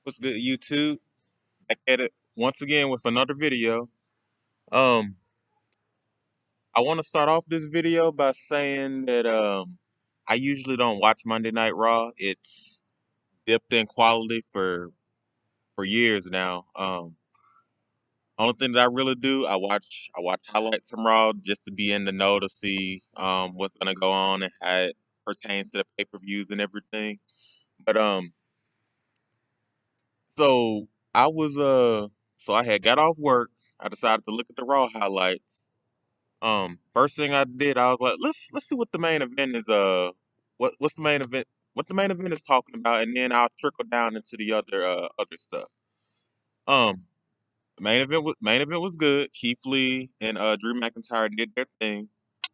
What's good, YouTube? Back at it once again with another video. Um, I want to start off this video by saying that I usually don't watch Monday Night Raw. It's dipped in quality for years now. Only thing that I really do, I watch highlights from Raw just to be in the know to see what's gonna go on and how it pertains to the pay-per-views and everything. But so I was so I had got off work. I decided to look at the Raw highlights. First thing I did, I was like, let's see what the main event is. What's the main event? What the main event is talking about, and then I'll trickle down into the other stuff. Um, the main event was good. Keith Lee and Drew McIntyre did their thing.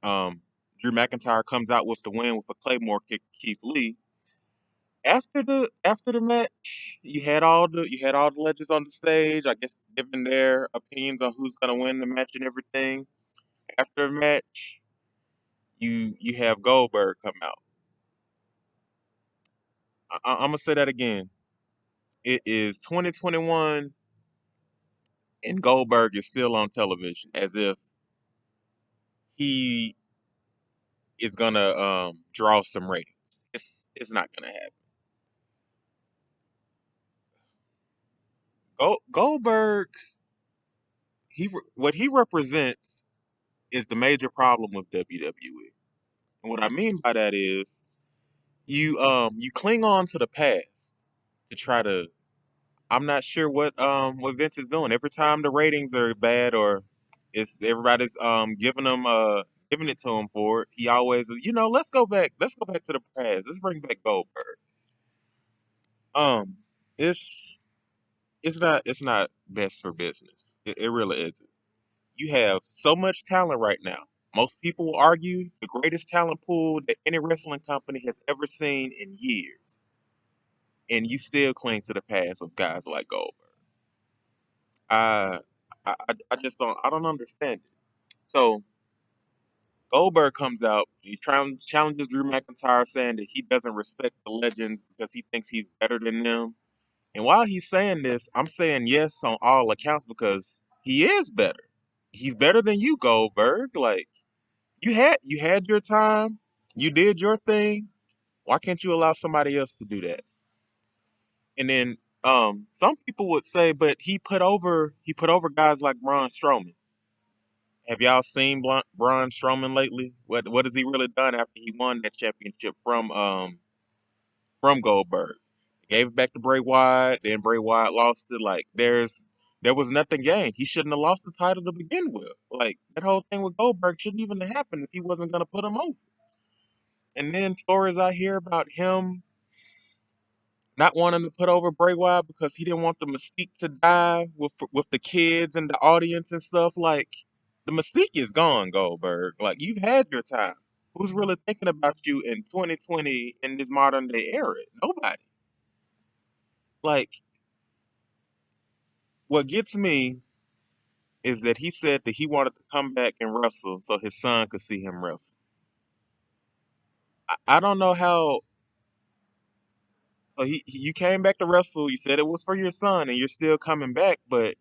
Um, Drew McIntyre comes out with the win with a Claymore kick to Keith Lee. After the match, you had all the legends on the stage. I guess giving their opinions on who's gonna win the match and everything. After the match, you have Goldberg come out. I'm gonna say that again. It is 2021, and Goldberg is still on television as if he is gonna draw some ratings. It's not gonna happen. Goldberg, what he represents is the major problem with WWE. And what I mean by that is you cling on to the past to try to. I'm not sure what Vince is doing. Every time the ratings are bad or it's everybody's giving it to him for it, he always let's go back to the past. Let's bring back Goldberg. Um it's it's not best for business. It really isn't. You have so much talent right now. Most people will argue the greatest talent pool that any wrestling company has ever seen in years. And you still cling to the past with guys like Goldberg. I I just don't understand it. So Goldberg comes out, challenges Drew McIntyre, saying that he doesn't respect the legends because he thinks he's better than them. And while he's saying this, I'm saying yes on all accounts because he is better. He's better than you, Goldberg. Like you had your time, you did your thing. Why can't you allow somebody else to do that? And then some people would say, but he put over guys like Braun Strowman. Have y'all seen Braun Strowman lately? What has he really done after he won that championship from Goldberg? He gave it back to Bray Wyatt, then Bray Wyatt lost it. Like there was nothing gained. He shouldn't have lost the title to begin with. Like that whole thing with Goldberg shouldn't even have happened if he wasn't gonna put him over. And then stories I hear about him not wanting to put over Bray Wyatt because he didn't want the mystique to die with the kids and the audience and stuff. Like the mystique is gone, Goldberg. Like you've had your time. Who's really thinking about you in 2020 in this modern day era? Nobody. Like what gets me is that he said that he wanted to come back and wrestle so his son could see him wrestle. I don't know how. So you came back to wrestle. You said it was for your son, and you're still coming back, but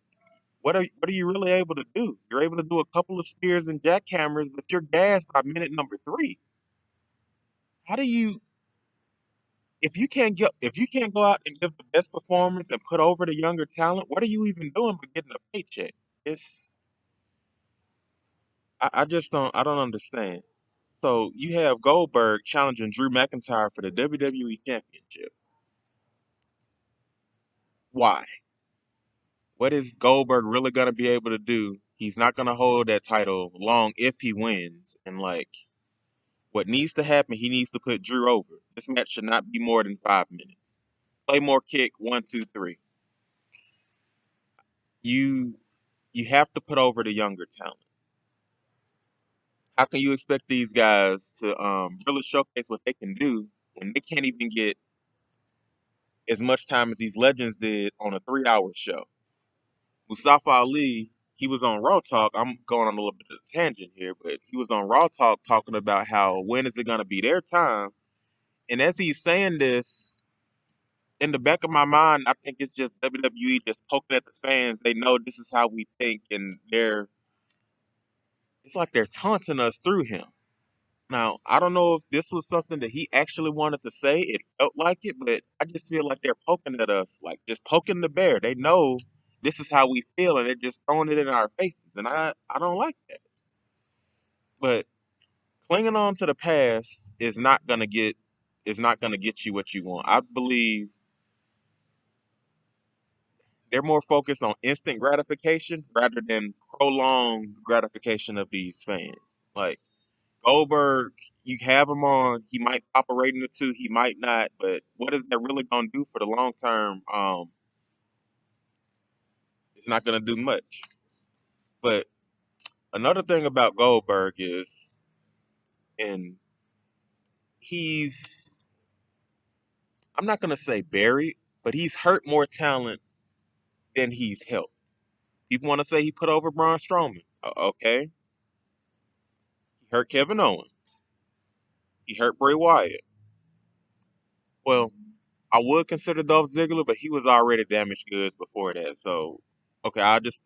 what are you really able to do? You're able to do a couple of spears and jackhammers, but you're gassed by minute number three. How do you if you can't go out and give the best performance and put over the younger talent, what are you even doing but getting a paycheck? It's I don't understand. So you have Goldberg challenging Drew McIntyre for the WWE Championship. Why? What is Goldberg really gonna be able to do? He's not gonna hold that title long if he wins. And like what needs to happen, he needs to put Drew over. This match should not be more than 5 minutes. Claymore kick, 1, 2, 3. You you have to put over the younger talent. How can you expect these guys to really showcase what they can do when they can't even get as much time as these legends did on a 3 hour show? Mustafa Ali, he was on Raw Talk. I'm going on a little bit of a tangent here, but he was on Raw Talk talking about how when is it going to be their time? And as he's saying this, in the back of my mind, I think it's just WWE just poking at the fans. They know this is how we think, and it's like they're taunting us through him. Now, I don't know if this was something that he actually wanted to say. It felt like it, but I just feel like they're poking at us, like just poking the bear. They know this is how we feel, and they're just throwing it in our faces, and I don't like that. But clinging on to the past is not gonna get you what you want. I believe they're more focused on instant gratification rather than prolonged gratification of these fans. Like Goldberg, you have him on, he might pop a rating or two, he might not, but what is that really gonna do for the long term? It's not gonna do much. But another thing about Goldberg is, and he's I'm not gonna say buried, but he's hurt more talent than he's helped. People want to say he put over Braun Strowman. Okay, he hurt Kevin Owens. He hurt Bray Wyatt. Well, I would consider Dolph Ziggler, but he was already damaged goods before that. So, okay, I'll just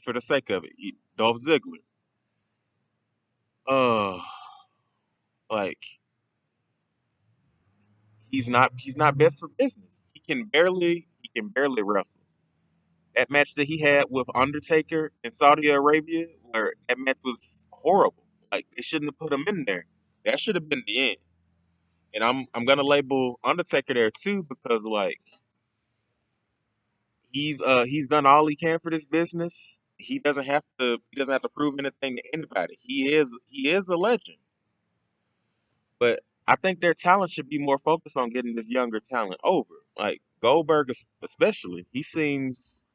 for the sake of it, Dolph Ziggler. Uh, like he's not best for business. He can barely wrestle. That match that he had with Undertaker in Saudi Arabia, where that match was horrible. Like they shouldn't have put him in there. That should have been the end. And I'm gonna label Undertaker there too because like he's done all he can for this business. He doesn't have to prove anything to anybody. He is a legend. But I think their talent should be more focused on getting this younger talent over. Like Goldberg especially. He seems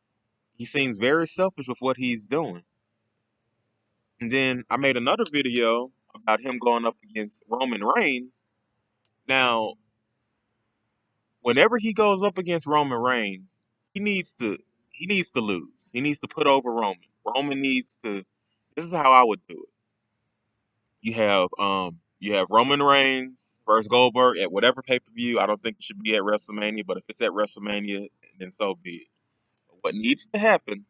very selfish with what he's doing. And then I made another video about him going up against Roman Reigns. Now, whenever he goes up against Roman Reigns, he needs to he needs to lose. He needs to put over Roman. Roman needs to. This is how I would do it. You have Roman Reigns versus Goldberg at whatever pay per view. I don't think it should be at WrestleMania, but if it's at WrestleMania, then so be it. What needs to happen?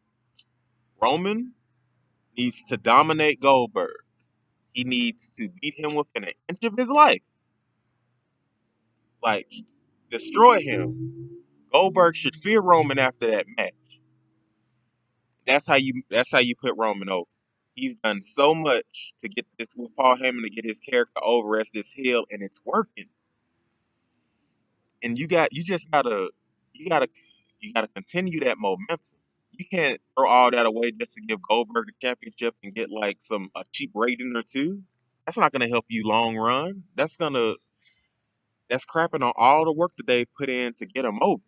Roman needs to dominate Goldberg. He needs to beat him within an inch of his life. Like destroy him. Goldberg should fear Roman after that match. That's how you put Roman over. He's done so much to get this with Paul Heyman to get his character over as this heel, and it's working. And you gotta you gotta continue that momentum. You can't throw all that away just to give Goldberg the championship and get like a cheap rating or two. That's not gonna help you long run. That's crapping on all the work that they've put in to get him over.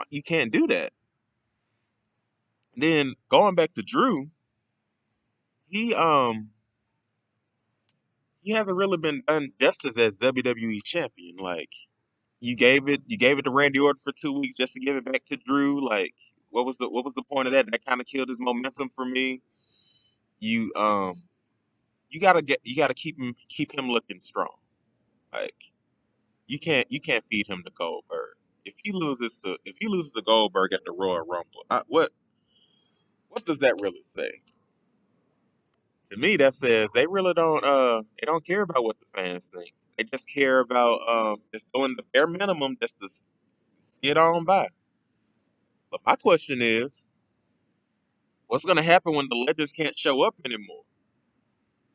You can't do that. Then going back to Drew, he um he hasn't really been done justice as WWE champion. Like you gave it to Randy Orton for 2 weeks just to give it back to Drew. Like what was the point of that? That kind of killed his momentum for me. You you gotta keep him looking strong. Like you can't feed him to Goldberg. If he loses to Goldberg at the Royal Rumble, what does that really say? To me, that says they don't care about what the fans think. They just care about just doing the bare minimum just to get on by. But my question is, what's gonna happen when the legends can't show up anymore?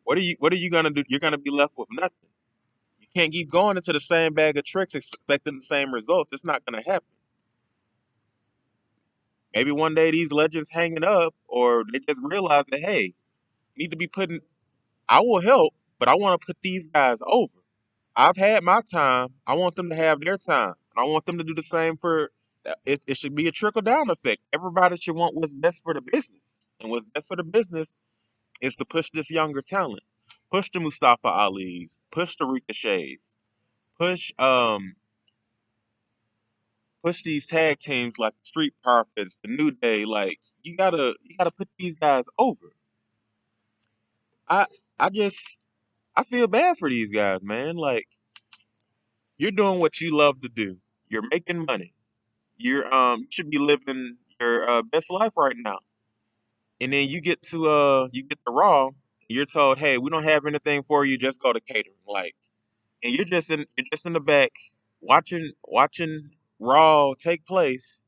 What are you gonna do? You're gonna be left with nothing. You can't keep going into the same bag of tricks expecting the same results. It's not gonna happen. Maybe one day these legends hanging up, or they just realize that hey, you need to be putting. I will help, but I want to put these guys over. I've had my time. I want them to have their time. I want them to do the same for. It should be a trickle down effect. Everybody should want what's best for the business, and what's best for the business is to push this younger talent, push the Mustafa Ali's, push the Ricochets, push push these tag teams like the Street Profits, the New Day. Like you gotta put these guys over. I I just I feel bad for these guys, man. Like you're doing what you love to do. You're making money. You should be living your best life right now. And then you get to Raw, and you're told, hey, we don't have anything for you, just go to catering. Like, and you're just in the back watching Raw take place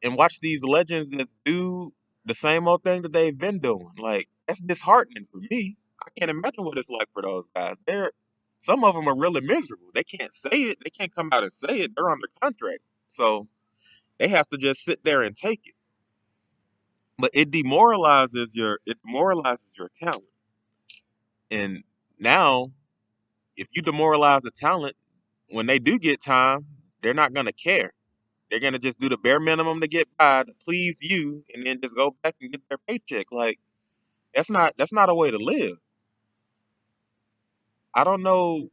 and watch these legends that do the same old thing that they've been doing. Like, that's disheartening for me. I can't imagine what it's like for those guys. Some of them are really miserable. They can't say it. They can't come out and say it. They're under contract, so they have to just sit there and take it. But it demoralizes your talent. And now, if you demoralize a talent, when they do get time, they're not gonna care. They're gonna just do the bare minimum to get by to please you, and then just go back and get their paycheck. Like, that's not a way to live. I don't know.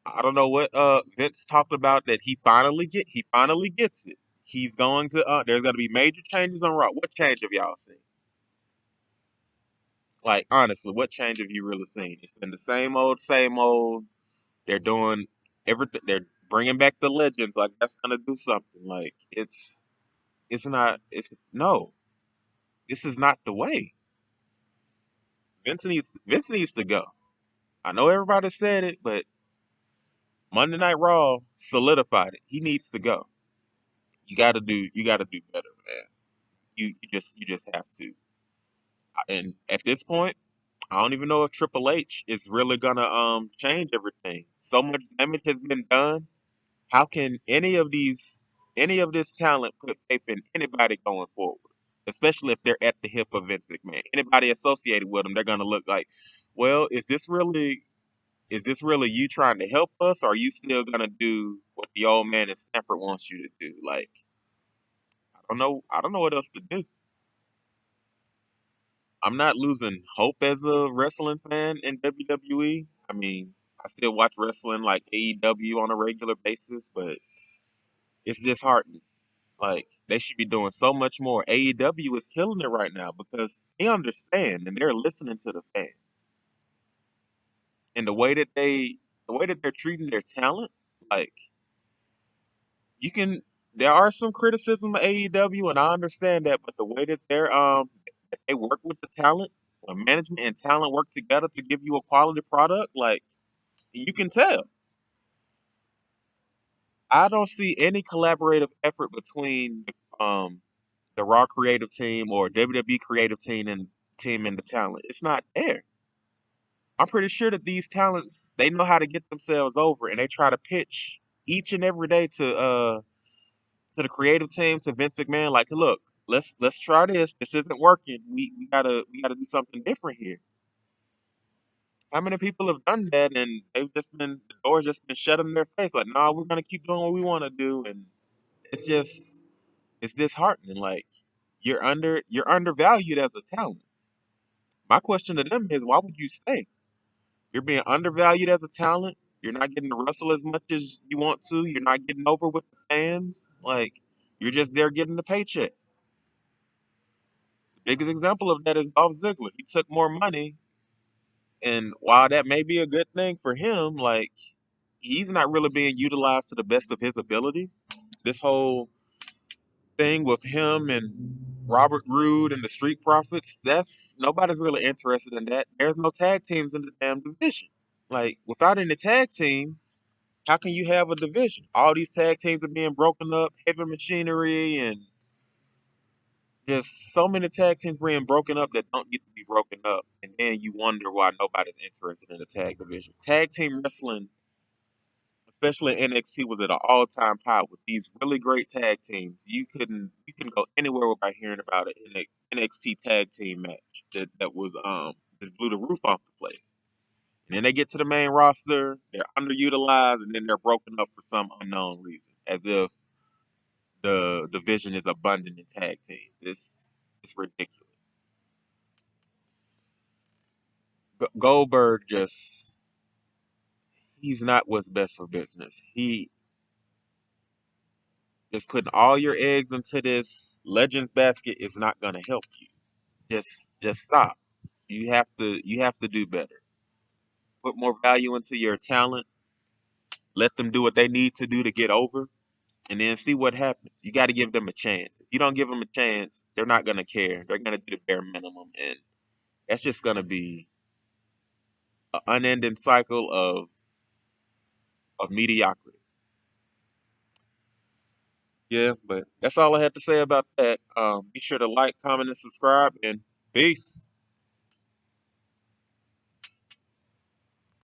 I don't know what Vince talked about that he finally gets it. He's going to there's gonna be major changes on Raw. What change have y'all seen? Like, honestly, what change have you really seen? It's been the same old, same old. They're doing everything. They're bringing back the legends. Like, that's gonna do something. Like, it's not. It's no. This is not the way. Vince needs to go. I know everybody said it, but Monday Night Raw solidified it. He needs to go. You gotta do better, man. You just have to. And at this point, I don't even know if Triple H is really gonna change everything. So much damage has been done. How can any of this talent put faith in anybody going forward? Especially if they're at the hip of Vince McMahon. Anybody associated with them, they're gonna look like, well, is this really you trying to help us, or are you still gonna do what the old man in Stanford wants you to do? Like, I don't know what else to do. I'm not losing hope as a wrestling fan in WWE. I mean, I still watch wrestling like AEW on a regular basis, but it's disheartening. Like, they should be doing so much more. AEW is killing it right now because they understand and they're listening to the fans. And the way that they're treating their talent, like, you can there are some criticism of AEW and I understand that, but the way that that they work with the talent, when management and talent work together to give you a quality product, like, you can tell. I don't see any collaborative effort between the Raw creative team or WWE creative team and the talent. It's not there. I'm pretty sure that these talents they know how to get themselves over, and they try to pitch each and every day to the creative team, to Vince McMahon, like, look, let's try this. This isn't working. We gotta do something different here. How many people have done that and the doors just been shut in their face? Like, nah, we're gonna keep doing what we want to do, and it's just it's disheartening. Like, you're undervalued as a talent. My question to them is, why would you stay? You're being undervalued as a talent. You're not getting to wrestle as much as you want to. You're not getting over with the fans. Like, you're just there getting the paycheck. The biggest example of that is Dolph Ziggler. He took more money, and while that may be a good thing for him, like, he's not really being utilized to the best of his ability. This whole thing with him and Robert Roode and the Street Profits, that's nobody's really interested in that. There's no tag teams in the damn division. Like, without any tag teams, how can you have a division? All these tag teams are being broken up, heavy machinery, and just so many tag teams being broken up that don't get to be broken up. And then you wonder why nobody's interested in the tag division. Tag team wrestling, especially in NXT, was at an all-time high with these really great tag teams. You couldn't go anywhere without hearing about an NXT tag team match that was just blew the roof off the place. And then they get to the main roster, they're underutilized, and then they're broken up for some unknown reason, as if the division is abundant in tag teams. It's ridiculous. Goldberg just he's not what's best for business. He just putting all your eggs into this legends basket is not gonna help you. Just stop. You have to do better. Put more value into your talent. Let them do what they need to do to get over. and then see what happens. You got to give them a chance. If you don't give them a chance, they're not gonna care. They're gonna do the bare minimum, and that's just gonna be an unending cycle of mediocrity. Yeah, but that's all I had to say about that. Be sure to like, comment, and subscribe, and peace.